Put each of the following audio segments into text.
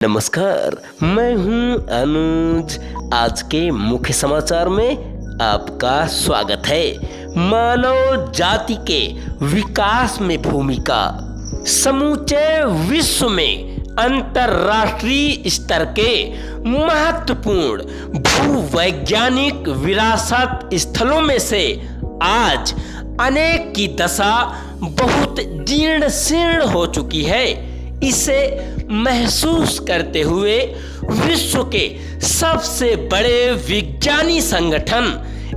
नमस्कार, मैं हूं अनुज। आज के मुख्य समाचार में आपका स्वागत है। मानव जाति के विकास में भूमिका। समूचे विश्व में अंतर्राष्ट्रीय स्तर के महत्वपूर्ण भूवैज्ञानिक विरासत स्थलों में से आज अनेक की दशा बहुत जीर्ण शीर्ण हो चुकी है। इसे महसूस करते हुए विश्व के सबसे बड़े विज्ञानी संगठन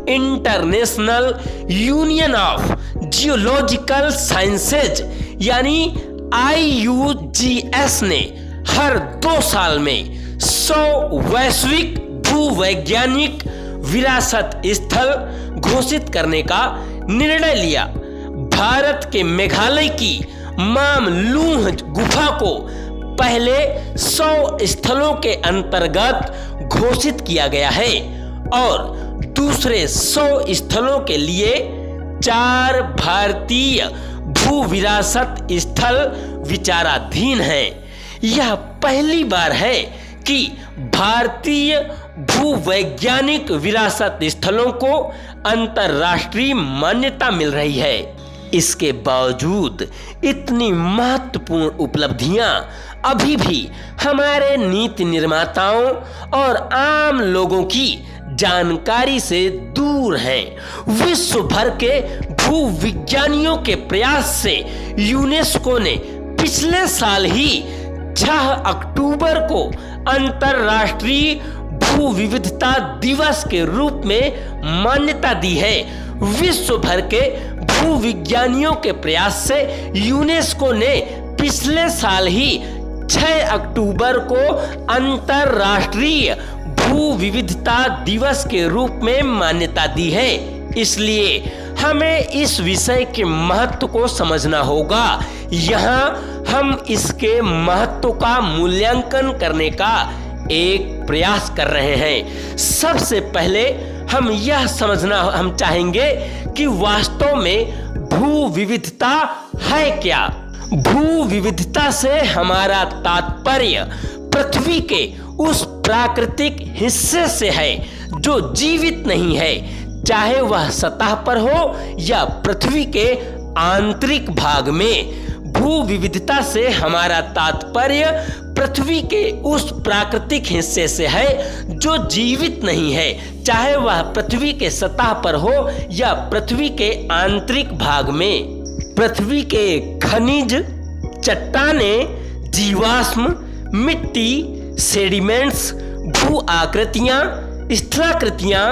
international union of geological sciences यानी IUGS ने हर 2 साल में 100 वैश्विक भूवैज्ञानिक विरासत स्थल घोषित करने का निर्णय लिया। भारत के मेघालय की मामलूह गुफा को पहले 100 स्थलों के अंतर्गत घोषित किया गया है और दूसरे 100 स्थलों के लिए 4 भारतीय भू विरासत स्थल विचाराधीन हैं। यह पहली बार है कि भारतीय भूवैज्ञानिक विरासत स्थलों को अंतर्राष्ट्रीय मान्यता मिल रही है। इसके बावजूद इतनी महत्वपूर्ण उपलब्धियां अभी भी हमारे नीति निर्माताओं और आम लोगों की जानकारी से दूर हैं। विश्व भर के भूविज्ञानियों के प्रयास से यूनेस्को ने पिछले साल ही 6 अक्टूबर को अंतर्राष्ट्रीय भू विविधता दिवस के रूप में मान्यता दी है। विश्व भर के भूविज्ञानियों के प्रयास से यूनेस्को ने पिछले साल ही 6 अक्टूबर को अंतर्राष्ट्रीय भू विविधता दिवस के रूप में मान्यता दी है। इसलिए हमें इस विषय के महत्व को समझना होगा। यहाँ हम इसके महत्व का मूल्यांकन करने का एक प्रयास कर रहे हैं। सबसे पहले हम यह समझना चाहेंगे कि वास्तव में भू विविधता है क्या। भू विविधता से हमारा तात्पर्य पृथ्वी के उस प्राकृतिक हिस्से से है जो जीवित नहीं है, चाहे वह सतह पर हो या पृथ्वी के आंतरिक भाग में। भू विविधता से हमारा तात्पर्य पृथ्वी के उस प्राकृतिक हिस्से से है जो जीवित नहीं है, चाहे वह पृथ्वी के सतह पर हो या पृथ्वी के आंतरिक भाग में। पृथ्वी के खनिज, चट्टानें, जीवाश्म, मिट्टी, सेडिमेंट्स, भू आकृतियां, स्थलाकृतियां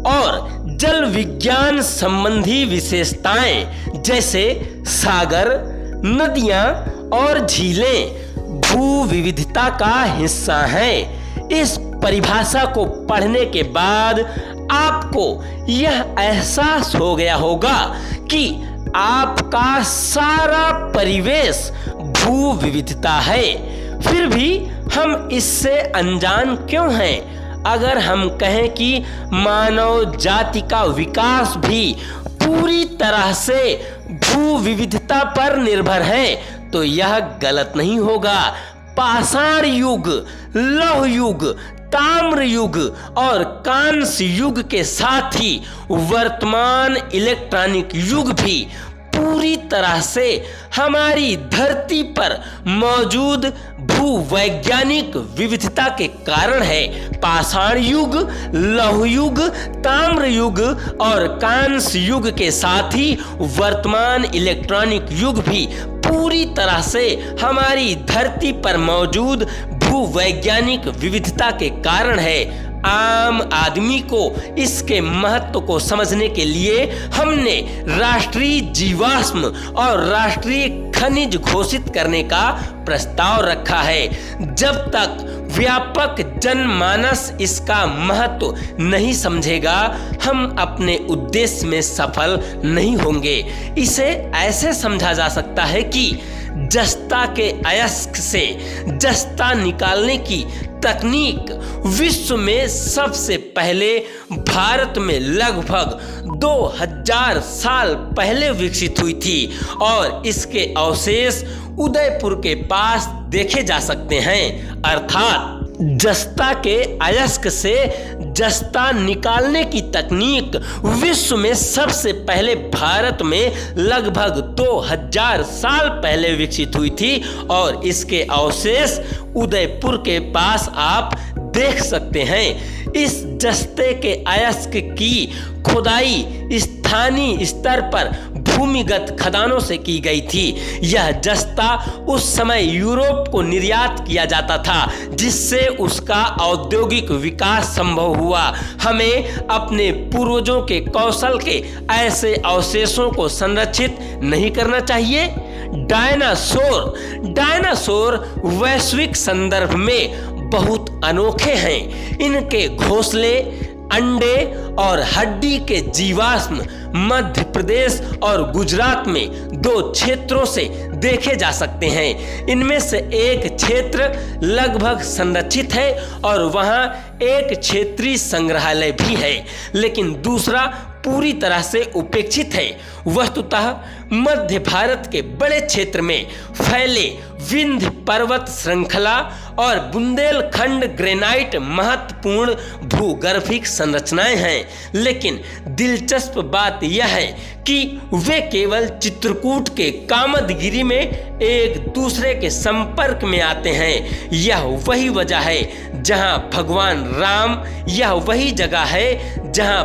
और जल विज्ञान संबंधी विशेषताएं जैसे सागर, नदियां और झीलें भू विविधता का हिस्सा हैं। इस परिभाषा को पढ़ने के बाद आपको यह एहसास हो गया होगा कि आपका सारा परिवेश भू विविधता है। फिर भी हम इससे अनजान क्यों हैं? अगर हम कहें कि मानव जाति का विकास भी पूरी तरह से भू विविधता पर निर्भर है तो यह गलत नहीं होगा। पाषाण युग, लौह युग, ताम्र युग और कांस्य युग के साथ ही वर्तमान इलेक्ट्रॉनिक युग भी पूरी तरह से हमारी धरती पर मौजूद भूवैज्ञानिक विविधता के कारण है। पाषाण युग, लौह युग, ताम्र युग और कांस्य युग के साथ ही वर्तमान इलेक्ट्रॉनिक युग भी पूरी तरह से हमारी धरती पर मौजूद भूवैज्ञानिक विविधता के कारण है। आम आदमी को इसके महत्व को समझने के लिए हमने राष्ट्रीय जीवाश्म और राष्ट्रीय खनिज घोषित करने का प्रस्ताव रखा है। जब तक व्यापक जनमानस इसका महत्व नहीं समझेगा, हम अपने उद्देश्य में सफल नहीं होंगे। इसे ऐसे समझा जा सकता है कि जस्ता के अयस्क से जस्ता निकालने की तकनीक विश्व में सबसे पहले भारत में लगभग 2000 साल पहले विकसित हुई थी और इसके अवशेष उदयपुर के पास देखे जा सकते हैं। अर्थात जस्ता के अयस्क से जस्ता निकालने की तकनीक विश्व में सबसे पहले भारत में लगभग 2000 साल पहले विकसित हुई थी और इसके अवशेष उदयपुर के पास आप देख सकते हैं। इस जस्ते के अयस्क की खुदाई स्थानीय स्तर पर भूमिगत खदानों से की गई थी। यह जस्ता उस समय यूरोप को निर्यात किया जाता था, जिससे उसका औद्योगिक विकास संभव हुआ। हमें अपने पूर्वजों के कौशल के ऐसे अवशेषों को संरक्षित नहीं करना चाहिए। डायनासोर वैश्विक संदर्भ में बहुत अनोखे हैं। इनके घोंसले, अंडे और हड्डी के जीवाश्म मध्य प्रदेश और गुजरात में 2 क्षेत्रों से देखे जा सकते हैं। इनमें से एक क्षेत्र लगभग संरक्षित है और वहां एक क्षेत्रीय संग्रहालय भी है, लेकिन दूसरा पूरी तरह से उपेक्षित है। वस्तुतः मध्य भारत के बड़े क्षेत्र में फैले विंध्य पर्वत श्रृंखला और बुंदेलखंड ग्रेनाइट महत्वपूर्ण भूगर्भिक संरचनाएं हैं, लेकिन दिलचस्प बात यह है कि वे केवल चित्रकूट के कामदगिरी में एक दूसरे के संपर्क में आते हैं। यह वही वजह है जहां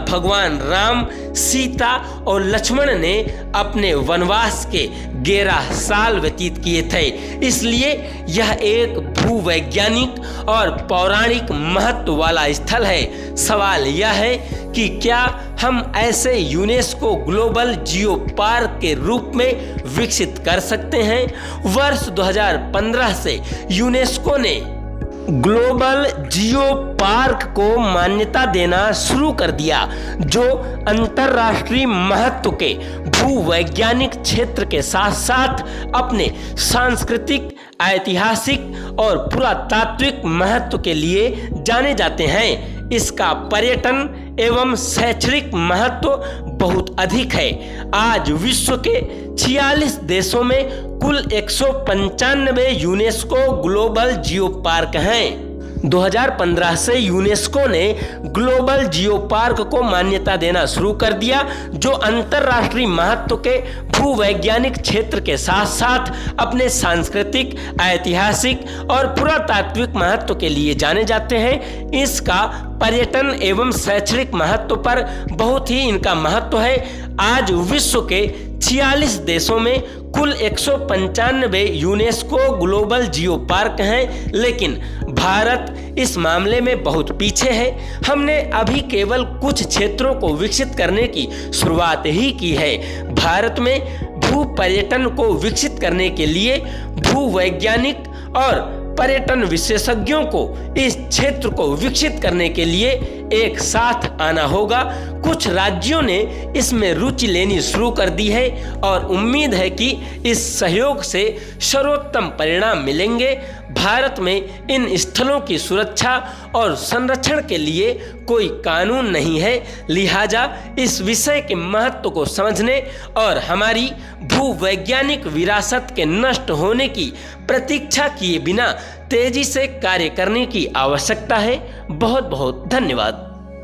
भगवान राम सीता और लक्ष्मण ने अपने वनवास के 11 साल व्यतीत किए थे। इसलिए यह एक भूवैज्ञानिक और पौराणिक महत्व वाला स्थल है। सवाल यह है कि क्या हम ऐसे यूनेस्को ग्लोबल जियो पार्क के रूप में विकसित कर सकते हैं। वर्ष 2015 से यूनेस्को ने ग्लोबल जियो पार्क को मान्यता देना शुरू कर दिया, जो अंतर्राष्ट्रीय महत्व के भूवैज्ञानिक क्षेत्र के साथ साथ अपने सांस्कृतिक, ऐतिहासिक और पुरातात्विक महत्व के लिए जाने जाते हैं। इसका पर्यटन एवं शैक्षणिक महत्व बहुत अधिक है। आज विश्व के 46 देशों में कुल 195 यूनेस्को ग्लोबल जियो पार्क हैं। 2015 से यूनेस्को ने ग्लोबल जियो पार्क को मान्यता देना शुरू कर दिया, जो अंतर्राष्ट्रीय महत्व के भूवैज्ञानिक क्षेत्र के साथ साथ अपने सांस्कृतिक, ऐतिहासिक और पुरातात्विक महत्व के लिए जाने जाते हैं। इसका पर्यटन एवं शैक्षणिक महत्व पर बहुत ही इनका महत्व है। आज विश्व के 46 देशों में कुल 195 यूनेस्को ग्लोबल जियो पार्क हैं, लेकिन भारत इस मामले में बहुत पीछे है। हमने अभी केवल कुछ क्षेत्रों को विकसित करने की शुरुआत ही की है। भारत में भू पर्यटन को विकसित करने के लिए भूवैज्ञानिक और पर्यटन विशेषज्ञों को इस क्षेत्र को विकसित करने के लिए एक साथ आना होगा। कुछ राज्यों ने इसमें रुचि लेनी शुरू कर दी है और उम्मीद है कि इस सहयोग से सर्वोत्तम परिणाम मिलेंगे। भारत में इन स्थलों की सुरक्षा और संरक्षण के लिए कोई कानून नहीं है, लिहाजा इस विषय के महत्व को समझने और हमारी भूवैज्ञानिक विरासत के नष्ट होने की प्रतीक्षा किए बिना तेजी से कार्य करने की आवश्यकता है। बहुत बहुत धन्यवाद।